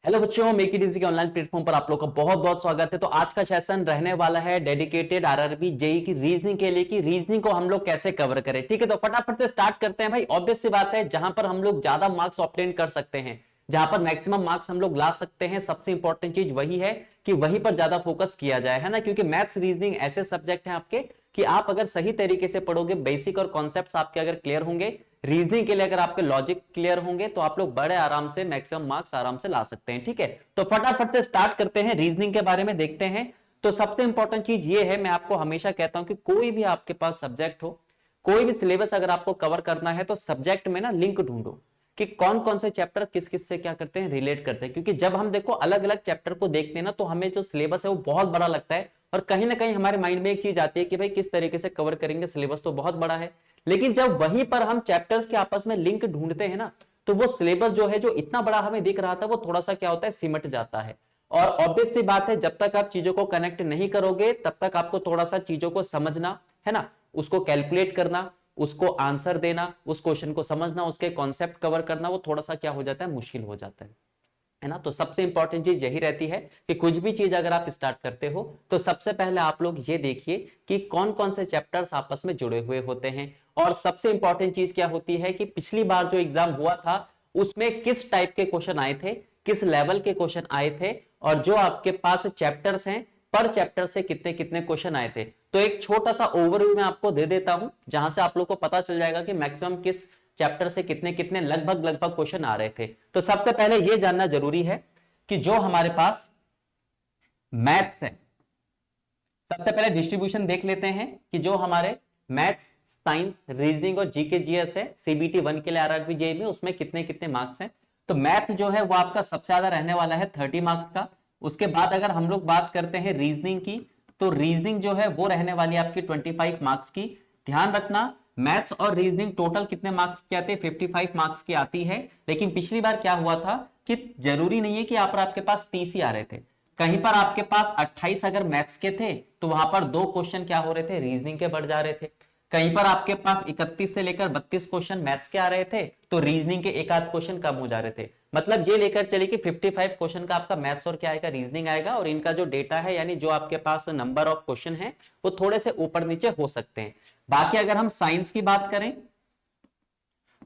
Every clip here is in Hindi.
हेलो बच्चों, मेक इट इजी के ऑनलाइन प्लेटफॉर्म पर आप लोग का बहुत बहुत स्वागत है। तो आज का सेशन रहने वाला है डेडिकेटेड आरआरबी जेई की रीजनिंग के लिए कि रीजनिंग को हम लोग कैसे कवर करें। ठीक है, तो फटाफट से स्टार्ट करते हैं भाई। ऑब्वियस सी बात है, जहां पर हम लोग ज्यादा मार्क्स ऑब्टेन कर सकते हैं, जहां पर मैक्सिमम मार्क्स हम लोग ला सकते हैं, सबसे इंपॉर्टेंट चीज वही है कि वहीं पर ज्यादा फोकस किया जाए, है ना। क्योंकि मैथ्स रीजनिंग ऐसे सब्जेक्ट हैं आपके कि आप अगर सही तरीके से पढ़ोगे, बेसिक और कॉन्सेप्ट्स आपके अगर क्लियर होंगे, रीजनिंग के लिए अगर आपके लॉजिक क्लियर होंगे, तो आप लोग बड़े आराम से मैक्सिमम मार्क्स आराम से ला सकते हैं। ठीक है, तो फटाफट से स्टार्ट करते हैं, रीजनिंग के बारे में देखते हैं। तो सबसे इंपॉर्टेंट चीज ये है, मैं आपको हमेशा कहता हूं कि कोई भी आपके पास सब्जेक्ट हो, कोई भी सिलेबस अगर आपको कवर करना है, तो सब्जेक्ट में ना लिंक ढूंढो कि कौन कौन से चैप्टर किस किस से क्या करते हैं, रिलेट करते हैं। क्योंकि जब हम देखो अलग अलग चैप्टर को देखते हैं ना, तो हमें जो सिलेबस है वो बहुत बड़ा लगता है, और कहीं ना कहीं हमारे माइंड में एक चीज आती है कि भाई किस तरीके से कवर करेंगे, सिलेबस तो बहुत बड़ा है। लेकिन जब वहीं पर हम चैप्टर्स के आपस में लिंक ढूंढते हैं ना, तो वो सिलेबस जो है, जो इतना बड़ा हमें दिख रहा था, वो थोड़ा सा क्या होता है, सिमट जाता है। और ऑब्वियस सी बात है, जब तक आप चीजों को कनेक्ट नहीं करोगे, तब तक आपको थोड़ा सा चीजों को समझना, है ना, उसको कैलकुलेट करना, उसको आंसर देना, उस क्वेश्चन को समझना, उसके कॉन्सेप्ट कवर करना, वो थोड़ा सा क्या हो जाता है, मुश्किल हो जाता है ना। तो सबसे इंपॉर्टेंट चीज यही रहती है कि कुछ भी चीज अगर आप स्टार्ट करते हो, तो सबसे पहले आप लोग ये देखिए कि कौन कौन से चैप्टर्स आपस में जुड़े हुए होते हैं। और सबसे इंपॉर्टेंट चीज क्या होती है कि पिछली बार जो एग्जाम हुआ था, उसमें किस टाइप के क्वेश्चन आए थे, किस लेवल के क्वेश्चन आए थे, और जो आपके पास चैप्टर्स हैं, पर चैप्टर से कितने कितने क्वेश्चन आए थे। तो एक छोटा सा ओवरव्यू मैं आपको दे देता हूं, जहां से आप लोग को पता चल जाएगा कि मैक्सिमम किस चैप्टर से कितने कितने लगभग लगभग क्वेश्चन आ रहे थे। तो सबसे पहले यह जानना जरूरी है कि जो हमारे पास मैथ्स है, सबसे पहले डिस्ट्रीब्यूशन देख लेते हैं कि जो हमारे मैथ्स, साइंस, रीजनिंग और जीके जीएस है सीबीटी 1 के लिए आरआरबी जेई में, उसमें कितने कितने मार्क्स हैं। तो मैथ्स जो है वो आपका सबसे ज्यादा रहने वाला है 30 मार्क्स का। उसके बाद अगर हम लोग बात करते हैं रीजनिंग की, तो रीजनिंग जो है वो रहने वाली है आपकी 25 मार्क्स की। ध्यान रखना, मैथ्स और रीजनिंग टोटल कितने मार्क्स की आती है, 55 मार्क्स की आती है। लेकिन पिछली बार क्या हुआ था कि जरूरी नहीं है कि यहाँ पर आपके पास 30 ही आ रहे थे, कहीं पर आपके पास 28 अगर मैथ्स के थे, तो वहां पर दो क्वेश्चन क्या हो रहे थे, रीजनिंग के बढ़ जा रहे थे। कहीं पर आपके पास 31 से लेकर 32 क्वेश्चन मैथ्स के आ रहे थे, तो रीजनिंग के एक आध क्वेश्चन कम हो जा रहे थे। मतलब ये लेकर चलिए कि 55 क्वेश्चन का आपका मैथ्स और क्या आएगा, रीजनिंग आएगा। और इनका जो डेटा है, यानी जो आपके पास नंबर ऑफ क्वेश्चन है, वो थोड़े से ऊपर नीचे हो सकते हैं। बाकी अगर हम साइंस की बात करें,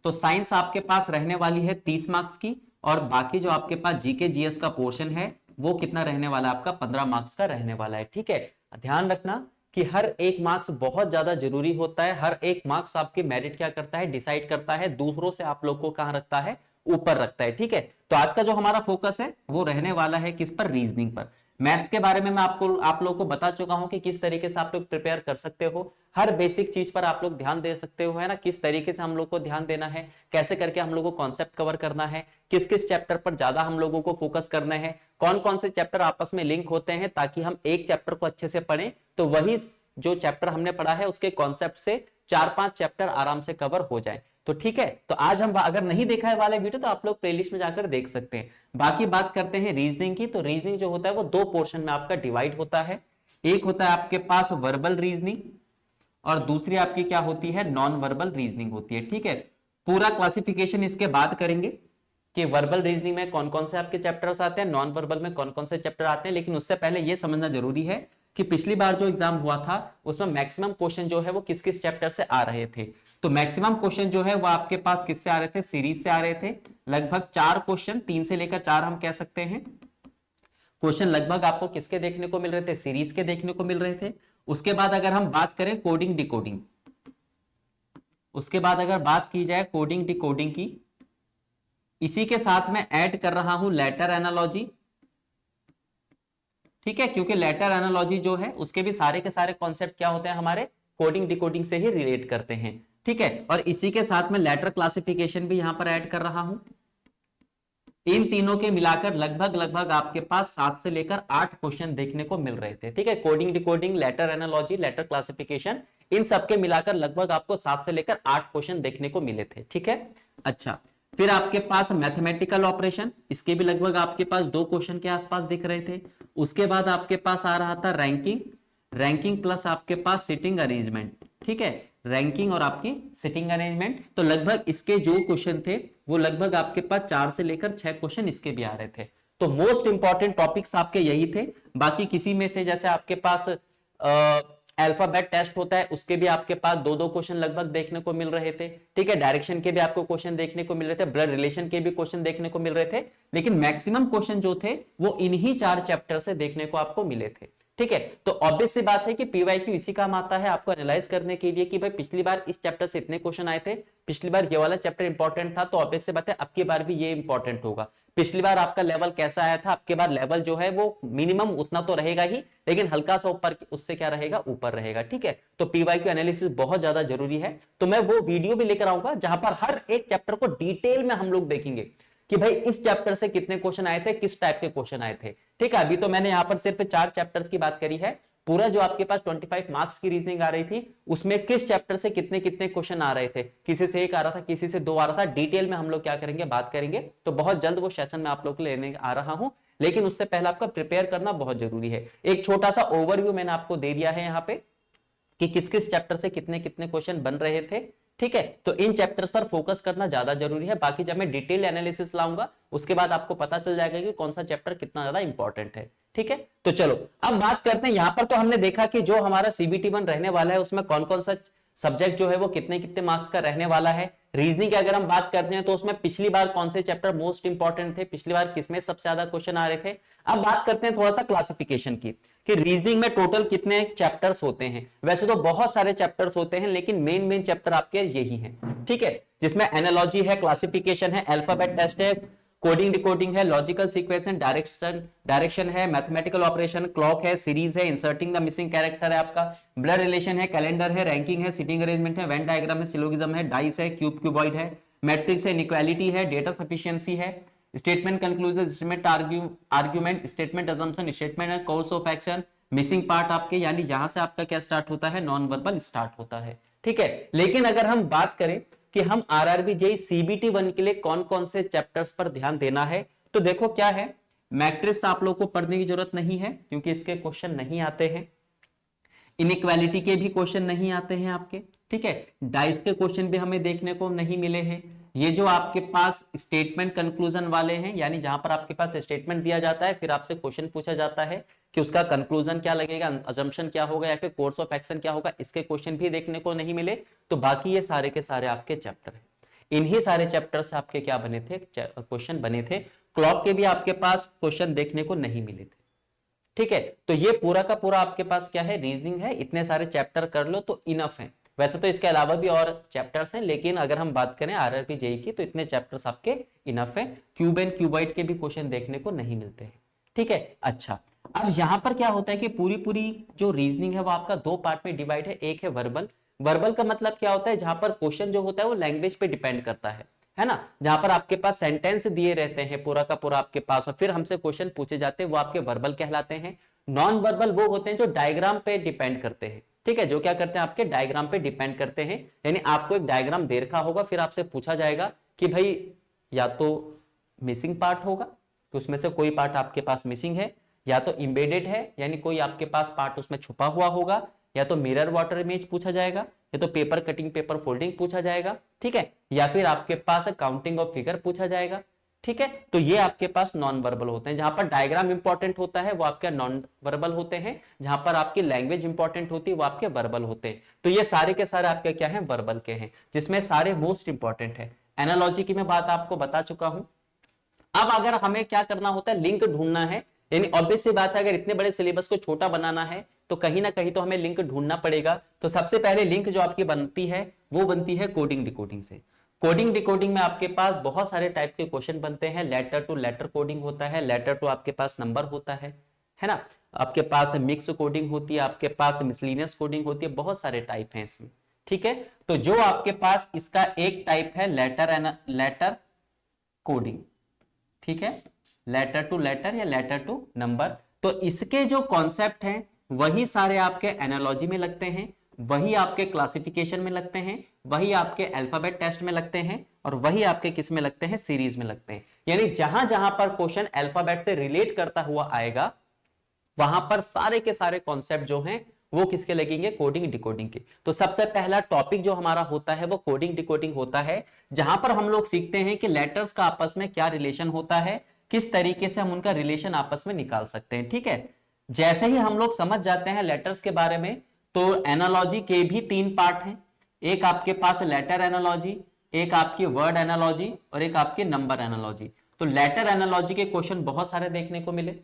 तो साइंस आपके पास रहने वाली है 30 मार्क्स की। और बाकी जो आपके पास जीके जीएस का पोर्शन है, वो कितना रहने वाला है आपका, 15 मार्क्स का रहने वाला है। ठीक है, ध्यान रखना कि हर एक मार्क्स बहुत ज्यादा जरूरी होता है। हर एक मार्क्स आपके मेरिट क्या करता है, डिसाइड करता है, दूसरों से आप लोग को कहां रखता है, ऊपर रखता है। ठीक है, तो आज का जो हमारा फोकस है वो रहने वाला है किस पर, रीजनिंग पर। मैथ्स के बारे में मैं आप लोगों को बता चुका हूं कि किस तरीके से आप लोग प्रिपेयर कर सकते हो। हर बेसिक चीज पर आप लोग ध्यान दे सकते हो, है ना, किस तरीके से हम लोग को ध्यान देना है, कैसे करके हम लोग को कॉन्सेप्ट कवर करना है, किस किस चैप्टर पर ज्यादा हम लोगों को फोकस करना है, कौन कौन से चैप्टर आपस में लिंक होते हैं, ताकि हम एक चैप्टर को अच्छे से पढ़ें, तो वही जो चैप्टर हमने पढ़ा है उसके कॉन्सेप्ट से 4-5 चैप्टर आराम से कवर हो जाए। तो ठीक है, तो आज हम अगर नहीं देखा है वाले वीडियो, तो आप लोग प्लेलिस्ट में जाकर देख सकते हैं। बाकी बात करते हैं रीजनिंग की। तो रीजनिंग जो होता है वो दो पोर्शन में आपका डिवाइड होता है। एक होता है आपके पास वर्बल रीजनिंग, और दूसरी आपकी क्या होती है, नॉन वर्बल रीजनिंग होती है। ठीक है, पूरा क्लासिफिकेशन इसके बाद करेंगे कि वर्बल रीजनिंग में कौन कौन से आपके चैप्टर्स आते हैं, नॉन वर्बल में कौन कौन से चैप्टर आते हैं। लेकिन उससे पहले यह समझना जरूरी है कि पिछली बार जो एग्जाम हुआ था, उसमें मैक्सिमम क्वेश्चन जो है वो किस किस चैप्टर से आ रहे थे। तो मैक्सिमम क्वेश्चन जो है वो आपके पास किससे आ रहे थे, सीरीज से आ रहे थे। लगभग 4 क्वेश्चन, 3 से लेकर 4 हम कह सकते हैं क्वेश्चन लगभग आपको किसके देखने को मिल रहे थे, सीरीज के देखने को मिल रहे थे। उसके बाद अगर हम बात करें कोडिंग डिकोडिंग, उसके बाद अगर बात की जाए कोडिंग डिकोडिंग की, इसी के साथ में ऐड कर रहा हूं लेटर एनालॉजी। ठीक है, क्योंकि लेटर एनालॉजी जो है उसके भी सारे के सारे कॉन्सेप्ट क्या होते हैं, हमारे कोडिंग डिकोडिंग से ही रिलेट करते हैं। ठीक है, और इसी के साथ में लेटर क्लासिफिकेशन भी यहां पर ऐड कर रहा हूं। इन तीनों के मिलाकर लगभग लगभग आपके पास 7 से लेकर 8 क्वेश्चन देखने को मिल रहे थे। ठीक है, coding decoding, letter analogy, letter classification, इन सबके मिलाकर लगभग आपको 7 से लेकर 8 क्वेश्चन देखने को मिले थे। ठीक है, अच्छा, फिर आपके पास मैथमेटिकल ऑपरेशन, इसके भी लगभग आपके पास 2 क्वेश्चन के आसपास दिख रहे थे। उसके बाद आपके पास आ रहा था रैंकिंग, रैंकिंग प्लस आपके पास सिटिंग अरेंजमेंट। ठीक है, रैंकिंग और आपकी सिटिंग अरेंजमेंट, तो लगभग इसके जो क्वेश्चन थे वो लगभग आपके पास 4 से लेकर 6 क्वेश्चन इसके भी आ रहे थे। तो मोस्ट इंपॉर्टेंट टॉपिक्स आपके यही थे। बाकी किसी में से जैसे आपके पास अल्फाबेट टेस्ट होता है, उसके भी आपके पास दो दो क्वेश्चन लगभग देखने को मिल रहे थे, ठीक है। डायरेक्शन के भी आपको क्वेश्चन देखने को मिल रहे थे, ब्लड रिलेशन के भी क्वेश्चन देखने को मिल रहे थे, लेकिन मैक्सिमम क्वेश्चन जो थे वो इन्हीं 4 चैप्टर से देखने को आपको मिले थे, ठीक है। तो ऑब्वियस सी बात है कि पीवाईक्यू इसी काम आता है आपको एनालाइज करने के लिए कि भाई पिछली बार इस चैप्टर से इतने क्वेश्चन आए थे, पिछली बार ये वाला चैप्टर इंपॉर्टेंट था, तो ऑब्वियस सी बात है अब की बार भी ये इंपॉर्टेंट होगा। पिछली बार आपका लेवल कैसा आया था, अब की बार लेवल जो है वो मिनिमम उतना तो रहेगा ही, लेकिन हल्का सा ऊपर उससे क्या रहेगा, ऊपर रहेगा, ठीक है। तो पीवाईक्यू एनालिसिस बहुत ज्यादा जरूरी है। तो मैं वो वीडियो भी लेकर आऊंगा जहां पर हर एक चैप्टर को डिटेल में हम लोग देखेंगे कि भाई इस चैप्टर से कितने क्वेश्चन आए थे, किस टाइप के क्वेश्चन आए थे, ठीक है। अभी तो मैंने यहां पर सिर्फ 4 चैप्टर्स की बात करी है। पूरा जो आपके पास 25 मार्क्स की रीजनिंग आ रही थी, उसमें किस चैप्टर से कितने कितने क्वेश्चन आ रहे थे, किसी से एक आ रहा था, किसी से 2 आ रहा था, डिटेल में हम लोग क्या करेंगे, बात करेंगे। तो बहुत जल्द वो सेशन में आप लोग लेने आ रहा हूं, लेकिन उससे पहले आपका प्रिपेयर करना बहुत जरूरी है। एक छोटा सा ओवरव्यू मैंने आपको दे दिया है यहाँ पे कि किस किस चैप्टर से कितने कितने क्वेश्चन बन रहे थे, ठीक है। तो इन चैप्टर्स पर फोकस करना ज्यादा जरूरी है। बाकी जब मैं डिटेल एनालिसिस लाऊंगा उसके बाद आपको पता चल जाएगा कि कौन सा चैप्टर कितना ज्यादा इंपॉर्टेंट है, ठीक है। तो चलो अब बात करते हैं, यहां पर तो हमने देखा कि जो हमारा CBT 1 रहने वाला है उसमें कौन कौन सा सब्जेक्ट जो है वो कितने कितने मार्क्स का रहने वाला है। रीजनिंग की अगर हम बात करते हैं तो उसमें पिछली बार कौन से चैप्टर मोस्ट इंपॉर्टेंट थे, पिछली बार किसमें सबसे ज्यादा क्वेश्चन आ रहे थे। अब बात करते हैं थोड़ा सा क्लासिफिकेशन की कि रीजनिंग में टोटल कितने चैप्टर्स होते हैं। वैसे तो बहुत सारे चैप्टर्स होते हैं, लेकिन मेन मेन चैप्टर आपके यही हैं, ठीक है, जिसमें एनालॉजी है, क्लासिफिकेशन है, अल्फाबेट टेस्ट है, कोडिंग डिकोडिंग है, लॉजिकल सीक्वेंस एंड डायरेक्शन है, मैथमेटिकल ऑपरेशन, क्लॉक है, सीरीज है, इंसर्टिंग द मिसिंग कैरेक्टर है आपका, ब्लड रिलेशन है, कैलेंडर है, रैंकिंग है, सिटिंग अरेंजमेंट है, वेन डायग्राम है, सिलोगिज्म है, डाइस है, क्यूब क्यूबॉइड है, मैट्रिक्स है, इनइक्वालिटी है, डेटा सफिशिएंसी है, statement conclusion, statement argument, statement assumption, statement course of action, missing part आपके, यानी यहां से आपका क्या स्टार्ट होता है, नॉन वर्बल स्टार्ट होता है, ठीक है। लेकिन अगर हम बात करें कि हम आरआरबी जेई CBT 1 के लिए कौन कौन से चैप्टर्स पर ध्यान देना है, तो देखो क्या है, मैट्रिक्स आप लोग को पढ़ने की जरूरत नहीं है क्योंकि इसके क्वेश्चन नहीं आते हैं, इनइक्वालिटी के भी क्वेश्चन नहीं आते हैं आपके, ठीक है, डाइस के क्वेश्चन भी हमें देखने को नहीं मिले हैं। ये जो आपके पास स्टेटमेंट कंक्लूजन वाले हैं, यानी जहां पर आपके पास स्टेटमेंट दिया जाता है फिर आपसे क्वेश्चन पूछा जाता है कि उसका कंक्लूजन क्या लगेगा, अजम्पशन क्या होगा या फिर कोर्स ऑफ एक्शन क्या होगा, इसके क्वेश्चन भी देखने को नहीं मिले। तो बाकी ये सारे के सारे आपके चैप्टर हैं, इन्हीं सारे चैप्टर से आपके क्या बने थे, क्वेश्चन बने थे। क्लॉक के भी आपके पास क्वेश्चन देखने को नहीं मिले थे, ठीक है। तो ये पूरा का पूरा आपके पास क्या है, रीजनिंग है। इतने सारे चैप्टर कर लो तो इनफ है। वैसे तो इसके अलावा भी और चैप्टर्स हैं, लेकिन अगर हम बात करें आरआरबी जेई की तो इतने चैप्टर्स आपके इनफ है। क्यूब एंड क्यूबॉइड के भी क्वेश्चन देखने को नहीं मिलते हैं, ठीक है। अच्छा, अब यहां पर क्या होता है कि पूरी पूरी जो रीजनिंग है वो आपका 2 पार्ट में डिवाइड है। एक है वर्बल, वर्बल का मतलब क्या होता है, जहां पर क्वेश्चन जो होता है वो लैंग्वेज पे डिपेंड करता है ना, जहां पर आपके पास सेंटेंस दिए रहते हैं पूरा का पूरा आपके पास और फिर हमसे क्वेश्चन पूछे जाते हैं, वो आपके वर्बल कहलाते हैं। नॉन वर्बल वो होते हैं जो डायग्राम पे डिपेंड करते हैं, ठीक है, जो क्या करते हैं, आपके डायग्राम पे डिपेंड करते हैं। यानी आपको एक डायग्राम दे रखा होगा, फिर आपसे पूछा जाएगा कि भाई या तो मिसिंग पार्ट होगा कि उसमें से कोई पार्ट आपके पास मिसिंग है, या तो इंबेडेड है यानी कोई आपके पास पार्ट उसमें छुपा हुआ होगा, या तो मिरर वाटर इमेज पूछा जाएगा, या तो पेपर कटिंग पेपर फोल्डिंग पूछा जाएगा, ठीक है, या फिर आपके पास काउंटिंग ऑफ फिगर पूछा जाएगा, ठीक है। तो ये आपके पास नॉन वर्बल होते हैं। जहां पर डायग्राम इंपॉर्टेंट होता है वो आपके नॉन वर्बल होते हैं, जहां पर आपकी लैंग्वेज इंपॉर्टेंट होती है वो आपके वर्बल होते हैं। तो ये सारे के सारे आपके क्या हैं, वर्बल के हैं, जिसमें सारे मोस्ट इंपॉर्टेंट है। एनालॉजी की मैं बात आपको बता चुका हूं। अब अगर हमें क्या करना होता है, लिंक ढूंढना है, यानी ऑब्वियस सी बात है अगर इतने बड़े सिलेबस को छोटा बनाना है तो कहीं ना कहीं तो हमें लिंक ढूंढना पड़ेगा। तो सबसे पहले लिंक जो आपकी बनती है वो बनती है कोडिंग डिकोडिंग से। कोडिंग डिकोडिंग में आपके पास बहुत सारे टाइप के क्वेश्चन बनते हैं। लेटर टू लेटर कोडिंग होता है, लेटर टू आपके पास नंबर होता है ना, आपके पास मिक्स कोडिंग होती है, आपके पास मिसलिनियस कोडिंग होती है, बहुत सारे टाइप हैं इसमें, ठीक है। तो जो आपके पास इसका एक टाइप है लेटर कोडिंग, ठीक है, लेटर टू लेटर या लेटर टू नंबर। तो इसके जो कॉन्सेप्ट हैं वही सारे आपके एनालॉजी में लगते हैं, वही आपके क्लासिफिकेशन में लगते हैं, वही आपके अल्फाबेट टेस्ट में लगते हैं, और वही आपके किस में लगते हैं, सीरीज में लगते हैं। यानी जहां जहां पर क्वेश्चन अल्फाबेट से रिलेट करता हुआ आएगा वहां पर सारे के सारे कॉन्सेप्ट जो हैं वो किसके लगेंगे, कोडिंग डिकोडिंग के। तो सबसे पहला टॉपिक जो हमारा होता है वो कोडिंग डिकोडिंग होता है, जहां पर हम लोग सीखते हैं कि लेटर्स का आपस में क्या रिलेशन होता है, किस तरीके से हम उनका रिलेशन आपस में निकाल सकते हैं। ठीक है, जैसे ही हम लोग समझ जाते हैं लेटर्स के बारे में, तो एनालॉजी के भी 3 पार्ट हैं। एक आपके पास लेटर एनालॉजी, एक आपकी वर्ड एनालॉजी और एक आपकी नंबर एनालॉजी। तो लेटर एनालॉजी के क्वेश्चन बहुत सारे देखने को मिले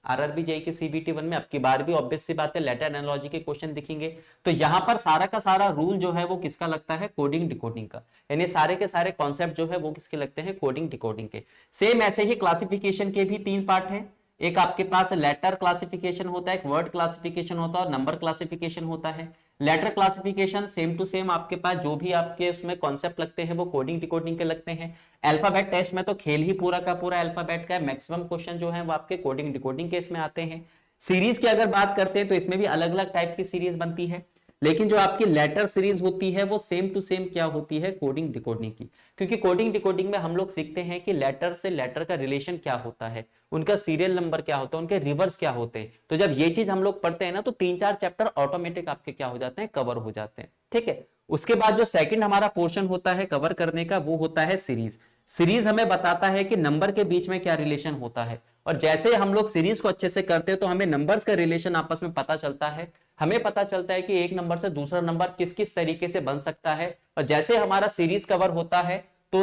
आरआरबी जेईई के सीबीटी 1 में। अब की बार भी ऑब्वियस सी बात है लेटर एनालॉजी के क्वेश्चन दिखेंगे। तो यहां पर सारा का सारा रूल जो है वो किसका लगता है, कोडिंग डिकोडिंग का, यानी सारे के सारे कॉन्सेप्ट जो है वो किसके लगते हैं, कोडिंग डिकोडिंग के। सेम ऐसे ही क्लासिफिकेशन के भी 3 पार्ट हैं। एक आपके पास लेटर क्लासिफिकेशन होता है, एक वर्ड क्लासिफिकेशन होता है और नंबर क्लासिफिकेशन होता है। Letter classification same to same आपके पास जो भी आपके उसमें कॉन्सेप्ट लगते हैं वो कोडिंग डिकोडिंग के लगते हैं। अल्फाबेट टेस्ट में तो खेल ही पूरा का पूरा अल्फाबेट का है, मैक्सिमम क्वेश्चन जो है वो आपके कोडिंग डिकोडिंग के इसमें आते हैं। सीरीज की अगर बात करते हैं तो इसमें भी अलग अलग टाइप की सीरीज बनती है, लेकिन जो आपकी लेटर सीरीज होती है वो सेम टू सेम क्या होती है, कोडिंग डिकोडिंग की। क्योंकि कोडिंग डिकोडिंग में हम लोग सीखते हैं कि लेटर से लेटर का रिलेशन क्या होता है, उनका सीरियल नंबर क्या होता है, उनके रिवर्स क्या होते हैं। तो जब ये चीज हम लोग पढ़ते हैं ना तो 3-4 चैप्टर ऑटोमेटिक आपके क्या हो जाते हैं, कवर हो जाते हैं। ठीक है, उसके बाद जो सेकंड हमारा पोर्शन होता है कवर करने का वो होता है सीरीज। सीरीज हमें बताता है कि नंबर के बीच में क्या रिलेशन होता है, और जैसे हम लोग सीरीज को अच्छे से करते हैं तो हमें नंबर्स का रिलेशन आपस में पता चलता है। हमें पता चलता है कि एक नंबर से दूसरा नंबर किस किस तरीके से बन सकता है। और जैसे हमारा सीरीज कवर होता है तो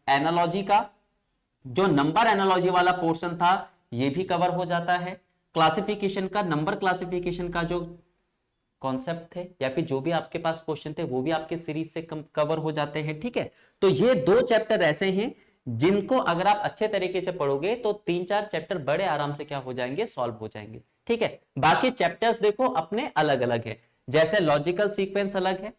एनालॉजी का जो नंबर एनालॉजी वाला पोर्शन था ये भी कवर हो जाता है। क्लासिफिकेशन का, नंबर क्लासिफिकेशन का जो कॉन्सेप्ट थे या फिर जो भी आपके पास क्वेश्चन थे वो भी आपके सीरीज से कवर हो जाते हैं। ठीक है, तो ये 2 चैप्टर ऐसे हैं जिनको अगर आप अच्छे तरीके से पढ़ोगे तो 3-4 चैप्टर बड़े आराम से क्या हो जाएंगे, सॉल्व हो जाएंगे। ठीक है, बाकी चैप्टर्स देखो अपने अलग अलग है। जैसे लॉजिकल सीक्वेंस अलग है।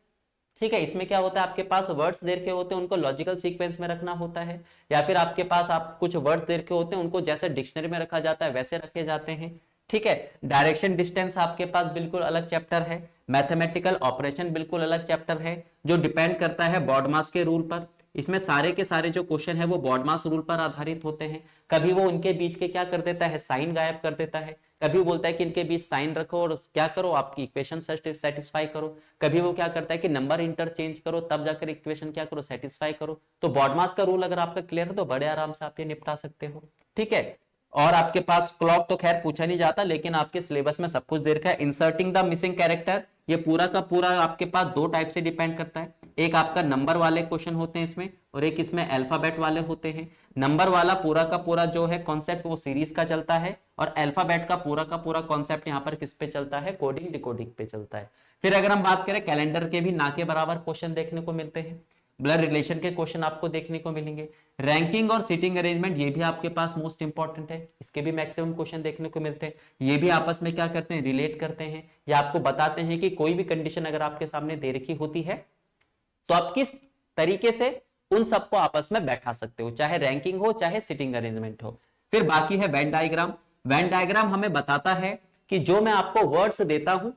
ठीक है, इसमें क्या होता है, आपके पास वर्ड्स दे रखे होते हैं उनको लॉजिकल सीक्वेंस में रखना होता है, या फिर आपके पास आप कुछ वर्ड्स दे रखे होते हैं उनको जैसे डिक्शनरी में रखा जाता है वैसे रखे जाते हैं। ठीक है, डायरेक्शन डिस्टेंस आपके पास बिल्कुल अलग चैप्टर है। मैथमेटिकल ऑपरेशन बिल्कुल अलग चैप्टर है जो डिपेंड करता है बॉडमास के रूल पर। इसमें सारे के सारे जो क्वेश्चन है वो बॉडमास रूल पर आधारित होते हैं। कभी वो उनके बीच के क्या कर देता है, साइन गायब कर देता है। कभी बोलता है कि इनके बीच साइन रखो और क्या करो, आपकी इक्वेशन सेटिस्फाई करो। कभी वो क्या करता है कि नंबर इंटरचेंज करो तब जाकर इक्वेशन क्या करो, सेटिस्फाई करो। तो बॉडमास का रूल अगर आपका क्लियर है तो बड़े आराम से आप ये निपटा सकते हो। ठीक है, और आपके पास क्लॉक तो खैर पूछा नहीं जाता, लेकिन आपके सिलेबस में सब कुछ दे रखा है। इंसर्टिंग द मिसिंग कैरेक्टर, ये पूरा का पूरा आपके पास 2 टाइप से डिपेंड करता है। एक आपका नंबर वाले क्वेश्चन होते हैं इसमें, और एक इसमें अल्फाबेट वाले होते हैं। नंबर वाला पूरा का पूरा जो है कॉन्सेप्ट वो सीरीज का चलता है, और अल्फाबेट का पूरा कॉन्सेप्ट यहाँ पर किस पे चलता है, कोडिंग डिकोडिंग पे चलता है। फिर अगर हम बात करें कैलेंडर के भी ना के बराबर क्वेश्चन देखने को मिलते हैं। ब्लड रिलेशन के क्वेश्चन आपको देखने को मिलेंगे। रैंकिंग और सीटिंग अरेंजमेंट ये भी आपके पास मोस्ट इंपॉर्टेंट है, इसके भी मैक्सिमम क्वेश्चन देखने को मिलते हैं। ये भी आपस में क्या करते हैं, रिलेट करते हैं, या आपको बताते हैं कि कोई भी कंडीशन अगर आपके सामने दे रखी होती है तो आप किस तरीके से उन सबको आपस में बैठा सकते हो, चाहे रैंकिंग हो चाहे सिटिंग अरेंजमेंट हो। फिर बाकी है वेन डायग्राम। वेन डायग्राम हमें बताता है कि जो मैं आपको वर्ड्स देता हूं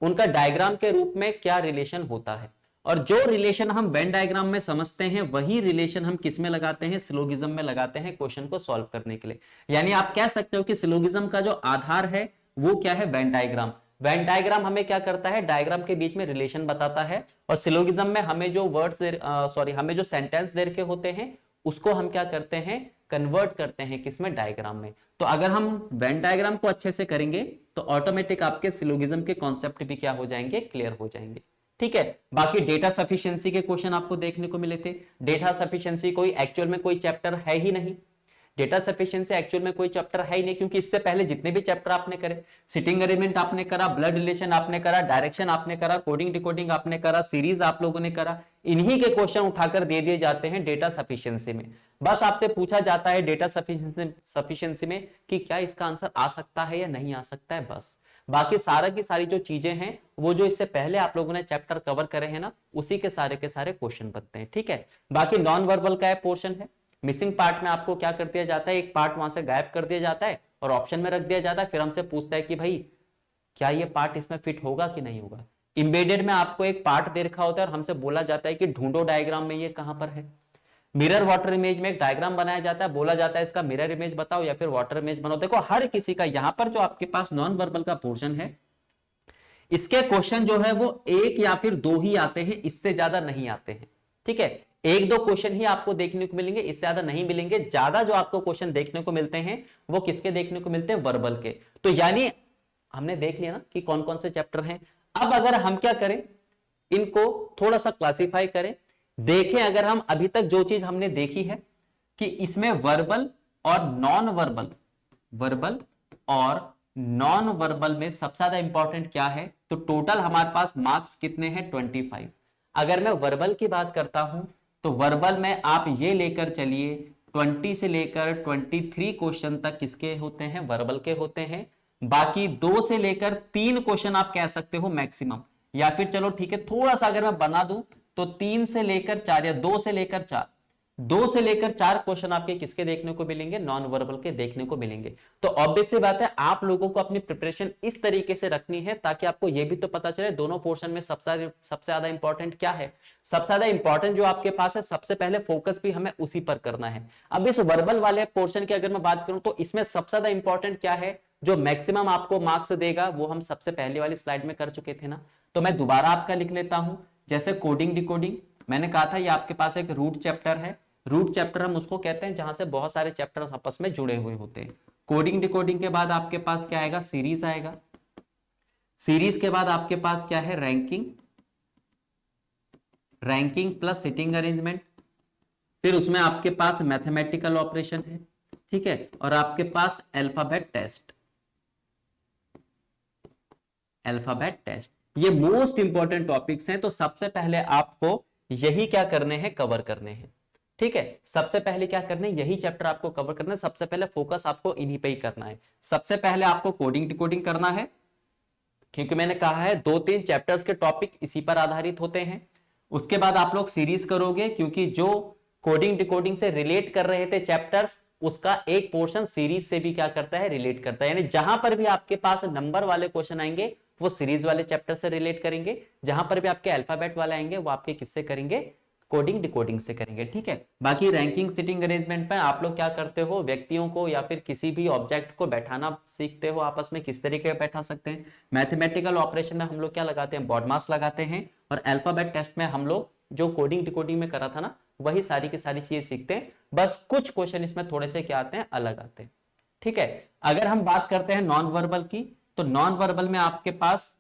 उनका डायग्राम के रूप में क्या रिलेशन होता है, और जो रिलेशन हम वेन डायग्राम में समझते हैं वही रिलेशन हम किस में लगाते हैं, सिलोगिज्म में लगाते हैं क्वेश्चन को सॉल्व करने के लिए। यानी आप कह सकते हो कि सिलोगिज्म का जो आधार है वो क्या है, वेन डायग्राम। वेन डायग्राम हमें क्या करता है, डायग्राम के बीच में रिलेशन बताता है, और सिलोगिज्म में हमें जो वर्ड्स हमें जो सेंटेंस दे रखे होते हैं उसको हम क्या करते हैं, कन्वर्ट करते हैं किसमें, डायग्राम में। तो अगर हम वेन डायग्राम को अच्छे से करेंगे तो ऑटोमेटिक आपके सिलोगिज्म के कॉन्सेप्ट भी क्या हो जाएंगे, क्लियर हो जाएंगे। ठीक है, बाकी डेटा सफिशिएंसी के क्वेश्चन आपको देखने को मिले थे। डेटा सफिशिएंसी कोई एक्चुअल में कोई चैप्टर है ही नहीं। डेटा सफिशिएंसी एक्चुअल में कोई चैप्टर है ही नहीं, क्योंकि इससे पहले जितने भी चैप्टर आपने करे, सिटिंग अरेंजमेंट आपने करा, ब्लड रिलेशन आपने करा, डायरेक्शन आपने करा, कोडिंग डिकोडिंग आपने करा, सीरीज आप लोगों ने करा, इन्हीं के क्वेश्चन उठाकर दे दिए जाते हैं डेटा सफिशिएंसी में। बस आपसे पूछा जाता है डेटा सफिशिएंसी में कि क्या इसका आंसर आ सकता है या नहीं आ सकता है, बस। बाकी सारा की सारी जो चीजें हैं वो जो इससे पहले आप लोगों ने चैप्टर कवर करे हैं ना, उसी के सारे क्वेश्चन बनते हैं। ठीक है, बाकी नॉन वर्बल का पोर्शन है। मिसिंग पार्ट में आपको क्या कर दिया जाता है, एक पार्ट वहां से गायब कर दिया जाता है और ऑप्शन में रख दिया जाता है, फिर हमसे पूछता है कि भाई क्या ये पार्ट इसमें फिट होगा कि नहीं होगा। इंबेडेड में आपको एक पार्ट दे रखा होता है और हमसे बोला जाता है कि ढूंढो डायग्राम में ये कहां पर है। मिरर वाटर इमेज में एक डायग्राम बनाया जाता है, बोला जाता है इसका मिरर इमेज बताओ या फिर वाटर इमेज बनाओ। देखो हर किसी का यहां पर जो आपके पास नॉन वर्बल का पोर्शन है इसके क्वेश्चन जो है वो 1 या फिर 2 ही आते हैं, इससे ज्यादा नहीं आते हैं। ठीक है, एक दो क्वेश्चन ही आपको देखने को मिलेंगे, इससे ज्यादा नहीं मिलेंगे। ज्यादा जो आपको क्वेश्चन देखने को मिलते हैं वो किसके देखने को मिलते हैं, वर्बल के। तो यानी हमने देख लिया ना कि कौन कौन से चैप्टर हैं। अब अगर हम क्या करें, इनको थोड़ा सा क्लासिफाई करें, देखें अगर हम अभी तक जो चीज हमने देखी है कि इसमें वर्बल और नॉन वर्बल, वर्बल और नॉन वर्बल में सबसे ज्यादा इंपॉर्टेंट क्या है, तो टोटल हमारे पास मार्क्स कितने हैं, 25। अगर मैं वर्बल की बात करता हूं तो वर्बल में आप ये लेकर चलिए 20 से लेकर 23 क्वेश्चन तक किसके होते हैं, वर्बल के होते हैं। बाकी 2 से लेकर 3 क्वेश्चन आप कह सकते हो मैक्सिमम, या फिर चलो ठीक है थोड़ा सा अगर मैं बना दूं तो 3 से लेकर 4 या 2 से लेकर 4, 2 से लेकर 4 क्वेश्चन आपके किसके देखने को मिलेंगे, नॉन वर्बल के देखने को मिलेंगे। तो ऑब्वियस सी बात है आप लोगों को अपनी प्रिपरेशन इस तरीके से रखनी है ताकि आपको यह भी तो पता चले दोनों पोर्शन में सबसे ज्यादा इंपॉर्टेंट क्या है। सबसे ज्यादा इंपॉर्टेंट जो आपके पास है, सबसे पहले फोकस भी हमें उसी पर करना है। अब इस वर्बल वाले पोर्शन की अगर मैं बात करूं तो इसमें सबसे ज्यादा इंपॉर्टेंट क्या है, जो मैक्सिमम आपको मार्क्स देगा, वो हम सबसे पहले वाली स्लाइड में कर चुके थे ना। तो मैं दोबारा आपका लिख लेता हूं, जैसे कोडिंग डिकोडिंग, मैंने कहा था ये आपके पास एक रूट चैप्टर है। रूट चैप्टर हम उसको कहते हैं जहां से बहुत सारे चैप्टर्स आपस में जुड़े हुए होते हैं। कोडिंग डिकोडिंग के बाद आपके पास क्या आएगा, सीरीज आएगा। सीरीज के बाद आपके पास क्या है, ranking, ranking plus sitting arrangement. फिर उसमें आपके पास मैथमेटिकल ऑपरेशन है, ठीक है, और आपके पास अल्फाबेट टेस्ट, अल्फाबेट टेस्ट। ये मोस्ट इंपॉर्टेंट टॉपिक्स हैं। तो सबसे पहले आपको यही क्या करने हैं, कवर करने हैं, ठीक है। सबसे पहले क्या करना है, यही चैप्टर आपको कवर करना है। सबसे पहले फोकस आपको इन्हीं पे ही करना है। सबसे पहले आपको कोडिंग डिकोडिंग करना है, क्योंकि मैंने कहा है 2-3 चैप्टर्स के टॉपिक इसी पर आधारित होते हैं। उसके बाद आप लोग सीरीज करोगे, क्योंकि जो कोडिंग डिकोडिंग से रिलेट कर रहे थे चैप्टर्स, उसका एक पोर्शन सीरीज से भी क्या करता है, रिलेट करता है। यानी जहां पर भी आपके पास नंबर वाले क्वेश्चन आएंगे वो सीरीज वाले चैप्टर से रिलेट करेंगे, जहां पर भी आपके अल्फाबेट वाले आएंगे वो आपके किससे करेंगे, कोडिंग डिकोडिंग से करेंगे, ठीक है। बाकी रैंकिंग सिटिंग अरेंजमेंट में आप लोग क्या करते हो, व्यक्तियों को या फिर किसी भी ऑब्जेक्ट को बैठाना सीखते हो, आपस में किस तरीके से बैठा सकते हैं। मैथमेटिकल ऑपरेशन में हम लोग क्या लगाते हैं, बॉडमास लगाते हैं। और अल्फाबेट टेस्ट में हम लोग जो कोडिंग डिकोडिंग में करा था ना, वही सारी की सारी चीजें सीखते हैं। बस कुछ क्वेश्चन इसमें थोड़े से क्या आते हैं, अलग आते हैं, ठीक है। अगर हम बात करते हैं नॉन वर्बल की, तो नॉन वर्बल में आपके पास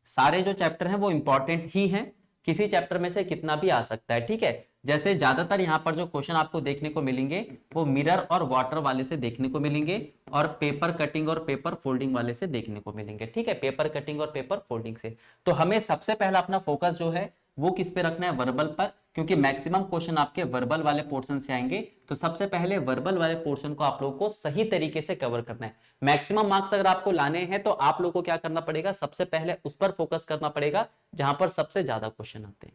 सारे जो चैप्टर हैं वो इंपॉर्टेंट ही हैं, किसी चैप्टर में से कितना भी आ सकता है, ठीक है। जैसे ज्यादातर यहां पर जो क्वेश्चन आपको देखने को मिलेंगे वो मिरर और वाटर वाले से देखने को मिलेंगे, और पेपर कटिंग और पेपर फोल्डिंग वाले से देखने को मिलेंगे, ठीक है, पेपर कटिंग और पेपर फोल्डिंग से। तो हमें सबसे पहला अपना फोकस जो है वो किस पे रखना है, वर्बल पर, क्योंकि मैक्सिमम क्वेश्चन आपके वर्बल वाले पोर्शन से आएंगे। तो सबसे पहले वर्बल वाले पोर्शन को आप लोगों को सही तरीके से कवर करना है। मैक्सिमम मार्क्स अगर आपको लाने हैं तो आप लोगों को क्या करना पड़ेगा, सबसे पहले उस पर फोकस करना पड़ेगा जहां पर सबसे ज्यादा क्वेश्चन आते हैं,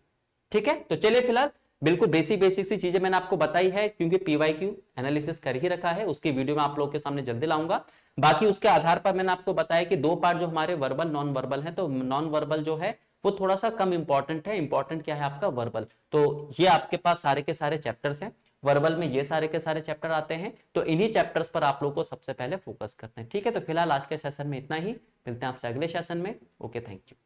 ठीक है। तो चलिए फिलहाल बिल्कुल बेसिक बेसिक सी चीजें मैंने आपको बताई है, क्योंकि पीवाईक्यू एनालिसिस कर ही रखा है, उसकी वीडियो मैं आप लोगों के सामने जल्दी लाऊंगा। बाकी उसके आधार पर मैंने आपको बताया कि 2 पार्ट जो हमारे वर्बल नॉन वर्बल है, तो नॉन वर्बल जो है वो थोड़ा सा कम इंपॉर्टेंट है, इंपॉर्टेंट क्या है आपका वर्बल। तो ये आपके पास सारे के सारे चैप्टर्स हैं, वर्बल में ये सारे के सारे चैप्टर आते हैं। तो इन्हीं चैप्टर्स पर आप लोगों को सबसे पहले फोकस करते हैं, ठीक है। तो फिलहाल आज के सेशन में इतना ही, मिलते हैं आपसे अगले सेशन में। Okay, thank you.